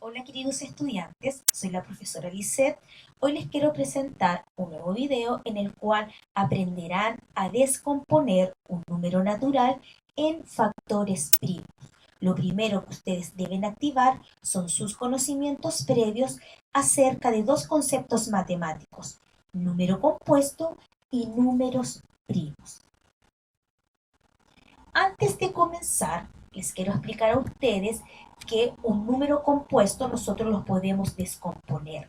Hola queridos estudiantes, soy la profesora Lisette. Hoy les quiero presentar un nuevo video en el cual aprenderán a descomponer un número natural en factores primos. Lo primero que ustedes deben activar son sus conocimientos previos acerca de dos conceptos matemáticos, número compuesto y números primos. Antes de comenzar, les quiero explicar a ustedes que un número compuesto nosotros lo podemos descomponer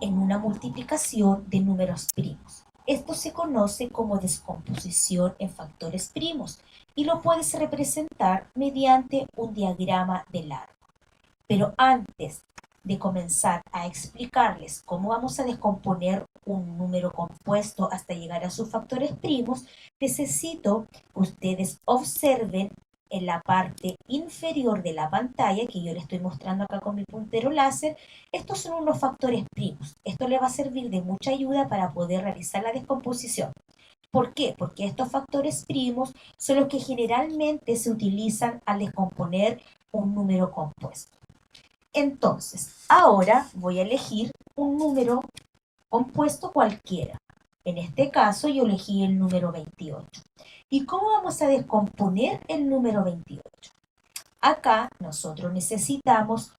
en una multiplicación de números primos. Esto se conoce como descomposición en factores primos y lo puedes representar mediante un diagrama de largo. Pero antes de comenzar a explicarles cómo vamos a descomponer un número compuesto hasta llegar a sus factores primos, necesito que ustedes observen en la parte inferior de la pantalla, que yo les estoy mostrando acá con mi puntero láser. Estos son unos factores primos. Esto les va a servir de mucha ayuda para poder realizar la descomposición. ¿Por qué? Porque estos factores primos son los que generalmente se utilizan al descomponer un número compuesto. Entonces, ahora voy a elegir un número compuesto cualquiera. En este caso yo elegí el número 28. ¿Y cómo vamos a descomponer el número 28? Acá nosotros necesitamos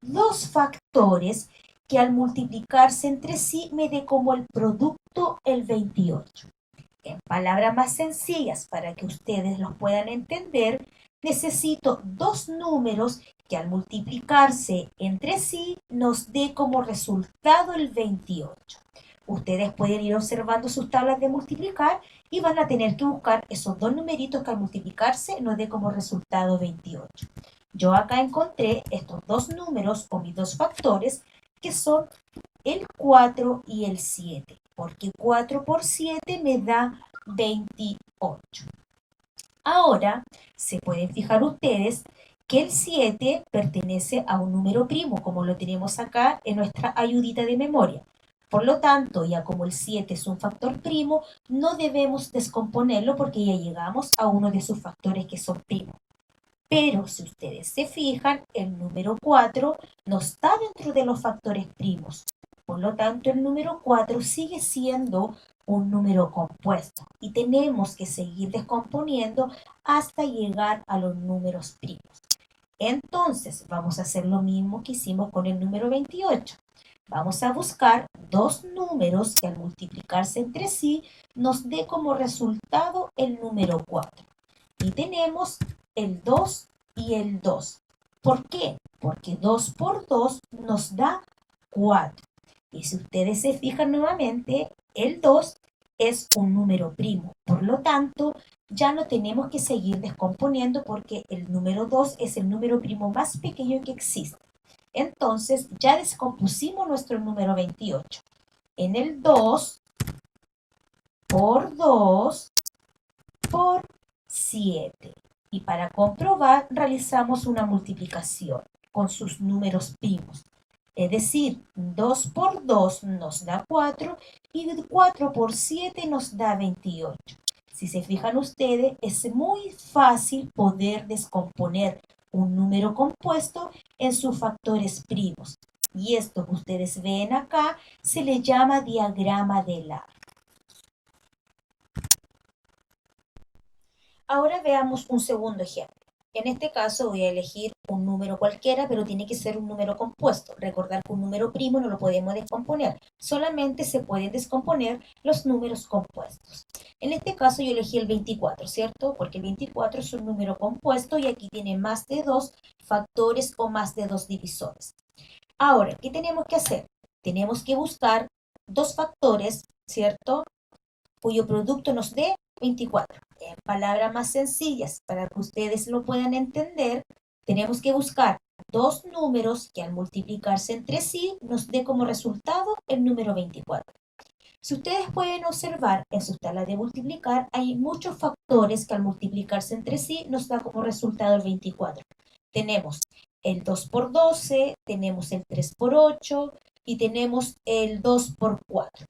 dos factores que al multiplicarse entre sí me dé como el producto el 28. En palabras más sencillas, para que ustedes los puedan entender, necesito dos números que al multiplicarse entre sí nos dé como resultado el 28. Ustedes pueden ir observando sus tablas de multiplicar y van a tener que buscar esos dos numeritos que al multiplicarse nos dé como resultado 28. Yo acá encontré estos dos números o mis dos factores que son el 4 y el 7, porque 4 por 7 me da 28. Ahora, se pueden fijar ustedes que el 7 pertenece a un número primo, como lo tenemos acá en nuestra ayudita de memoria. Por lo tanto, ya como el 7 es un factor primo, no debemos descomponerlo porque ya llegamos a uno de sus factores que son primos. Pero si ustedes se fijan, el número 4 no está dentro de los factores primos. Por lo tanto, el número 4 sigue siendo un número compuesto y tenemos que seguir descomponiendo hasta llegar a los números primos. Entonces, vamos a hacer lo mismo que hicimos con el número 28. Vamos a buscar dos números que al multiplicarse entre sí nos dé como resultado el número 4. Y tenemos el 2 y el 2. ¿Por qué? Porque 2 por 2 nos da 4. Y si ustedes se fijan nuevamente, el 2 es un número primo. Por lo tanto, ya no tenemos que seguir descomponiendo porque el número 2 es el número primo más pequeño que existe. Entonces, ya descompusimos nuestro número 28. En el 2 por 2 por 7. Y para comprobar, realizamos una multiplicación con sus números primos. Es decir, 2 por 2 nos da 4 y 4 por 7 nos da 28. Si se fijan ustedes, es muy fácil poder descomponer un número compuesto en sus factores primos. Y esto que ustedes ven acá se le llama diagrama de Lar. Ahora veamos un segundo ejemplo. En este caso voy a elegir un número cualquiera, pero tiene que ser un número compuesto. Recordar que un número primo no lo podemos descomponer. Solamente se pueden descomponer los números compuestos. En este caso yo elegí el 24, ¿cierto? Porque el 24 es un número compuesto y aquí tiene más de dos factores o más de dos divisores. Ahora, ¿qué tenemos que hacer? Tenemos que buscar dos factores, ¿cierto? Cuyo producto nos dé 24. En palabras más sencillas, para que ustedes lo puedan entender, tenemos que buscar dos números que al multiplicarse entre sí nos dé como resultado el número 24. Si ustedes pueden observar en sus tablas de multiplicar, hay muchos factores que al multiplicarse entre sí nos da como resultado el 24. Tenemos el 2 por 12, tenemos el 3 por 8 y tenemos el 2 por 4.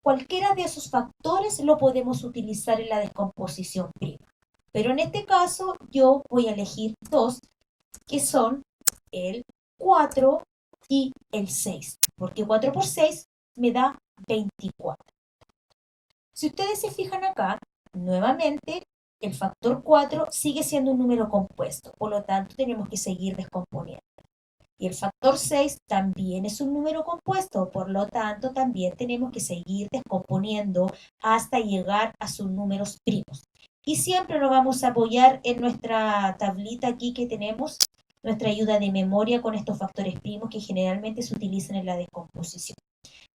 Cualquiera de esos factores lo podemos utilizar en la descomposición prima. Pero en este caso yo voy a elegir dos, que son el 4 y el 6, porque 4 por 6 me da 24. Si ustedes se fijan acá, nuevamente el factor 4 sigue siendo un número compuesto, por lo tanto tenemos que seguir descomponiendo. Y el factor 6 también es un número compuesto, por lo tanto también tenemos que seguir descomponiendo hasta llegar a sus números primos. Y siempre nos vamos a apoyar en nuestra tablita aquí que tenemos, nuestra ayuda de memoria con estos factores primos que generalmente se utilizan en la descomposición.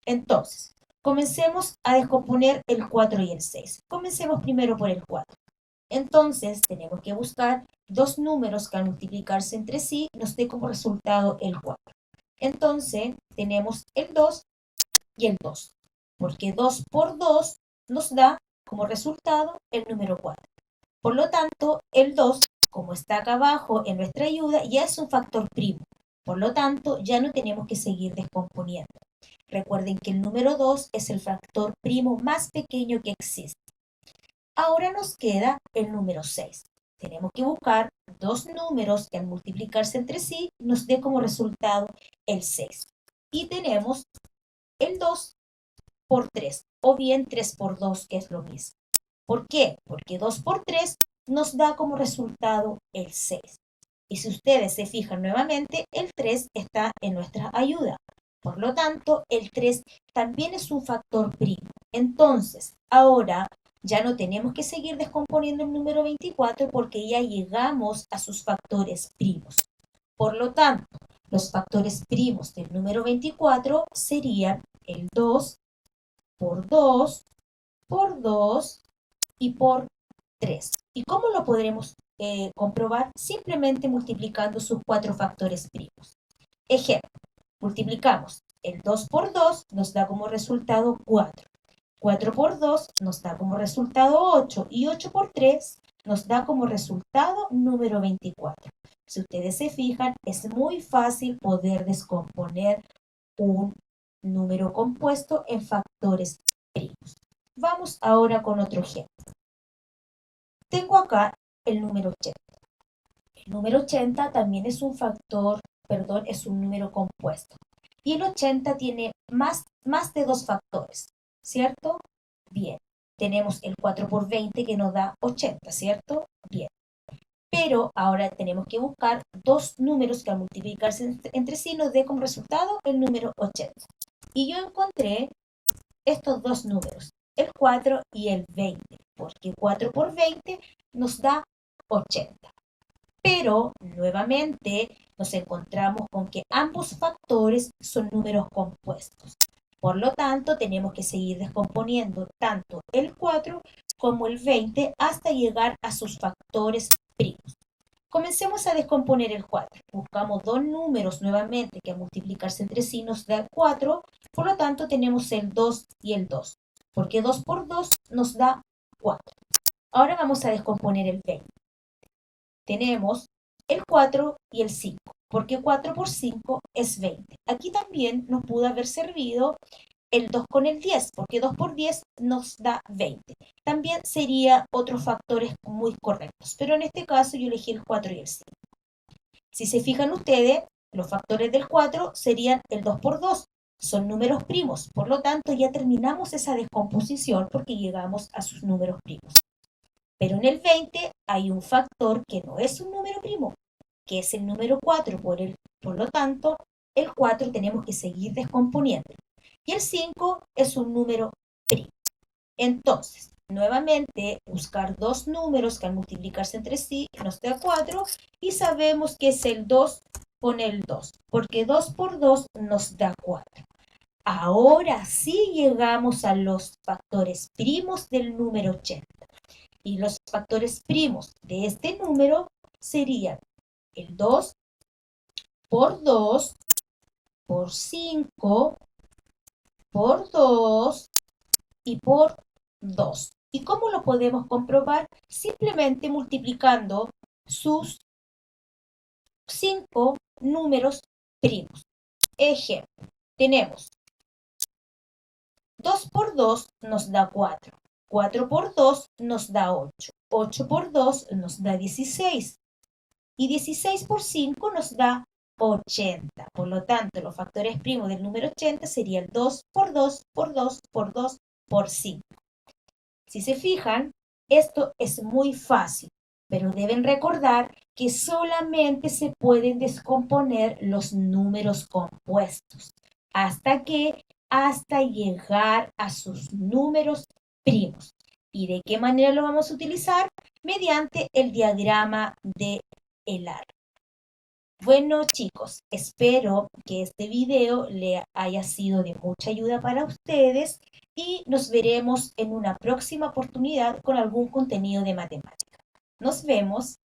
Entonces, comencemos a descomponer el 4 y el 6. Comencemos primero por el 4. Entonces, tenemos que buscar dos números que al multiplicarse entre sí nos dé como resultado el 4. Entonces, tenemos el 2 y el 2, porque 2 por 2 nos da como resultado el número 4. Por lo tanto, el 2, como está acá abajo en nuestra ayuda, ya es un factor primo. Por lo tanto, ya no tenemos que seguir descomponiendo. Recuerden que el número 2 es el factor primo más pequeño que existe. Ahora nos queda el número 6. Tenemos que buscar dos números que al multiplicarse entre sí nos dé como resultado el 6. Y tenemos el 2 por 3, o bien 3 por 2, que es lo mismo. ¿Por qué? Porque 2 por 3 nos da como resultado el 6. Y si ustedes se fijan nuevamente, el 3 está en nuestra ayuda. Por lo tanto, el 3 también es un factor primo. Entonces, ahora ya no tenemos que seguir descomponiendo el número 24 porque ya llegamos a sus factores primos. Por lo tanto, los factores primos del número 24 serían el 2 por 2 por 2 y por 3. ¿Y cómo lo podremos comprobar? Simplemente multiplicando sus cuatro factores primos. Ejemplo, multiplicamos el 2 por 2, nos da como resultado 4. 4 por 2 nos da como resultado 8 y 8 por 3 nos da como resultado número 24. Si ustedes se fijan, es muy fácil poder descomponer un número compuesto en factores primos. Vamos ahora con otro ejemplo. Tengo acá el número 80. El número 80 también es un es un número compuesto. Y el 80 tiene más de dos factores, ¿cierto? Bien. Tenemos el 4 por 20 que nos da 80, ¿cierto? Bien. Pero ahora tenemos que buscar dos números que al multiplicarse entre sí nos dé como resultado el número 80. Y yo encontré estos dos números, el 4 y el 20, porque 4 por 20 nos da 80. Pero nuevamente nos encontramos con que ambos factores son números compuestos. Por lo tanto, tenemos que seguir descomponiendo tanto el 4 como el 20 hasta llegar a sus factores primos. Comencemos a descomponer el 4. Buscamos dos números nuevamente que al multiplicarse entre sí nos da 4, por lo tanto tenemos el 2 y el 2, porque 2 por 2 nos da 4. Ahora vamos a descomponer el 20. Tenemos el 4 y el 5, porque 4 por 5 es 20. Aquí también nos pudo haber servido el 2 con el 10, porque 2 por 10 nos da 20. También sería otros factores muy correctos, pero en este caso yo elegí el 4 y el 5. Si se fijan ustedes, los factores del 4 serían el 2 por 2, son números primos, por lo tanto ya terminamos esa descomposición porque llegamos a sus números primos. Pero en el 20 hay un factor que no es un número primo, que es el número 4, por lo tanto, el 4 tenemos que seguir descomponiendo. Y el 5 es un número primo. Entonces, nuevamente, buscar dos números que al multiplicarse entre sí nos da 4 y sabemos que es el 2 con el 2, porque 2 por 2 nos da 4. Ahora sí llegamos a los factores primos del número 80. Y los factores primos de este número serían el 2 por 2 por 5 por 2 y por 2. ¿Y cómo lo podemos comprobar? Simplemente multiplicando sus 5 números primos. Ejemplo, tenemos 2 por 2 nos da 4. 4 por 2 nos da 8. 8 por 2 nos da 16. Y 16 por 5 nos da 80. Por lo tanto, los factores primos del número 80 serían 2 por 2 por 2 por 2 por 5. Si se fijan, esto es muy fácil, pero deben recordar que solamente se pueden descomponer los números compuestos. ¿Hasta qué? Hasta llegar a sus números primos. ¿Y de qué manera lo vamos a utilizar? Mediante el diagrama de el árbol. Bueno, chicos, espero que este video le haya sido de mucha ayuda para ustedes y nos veremos en una próxima oportunidad con algún contenido de matemática. Nos vemos.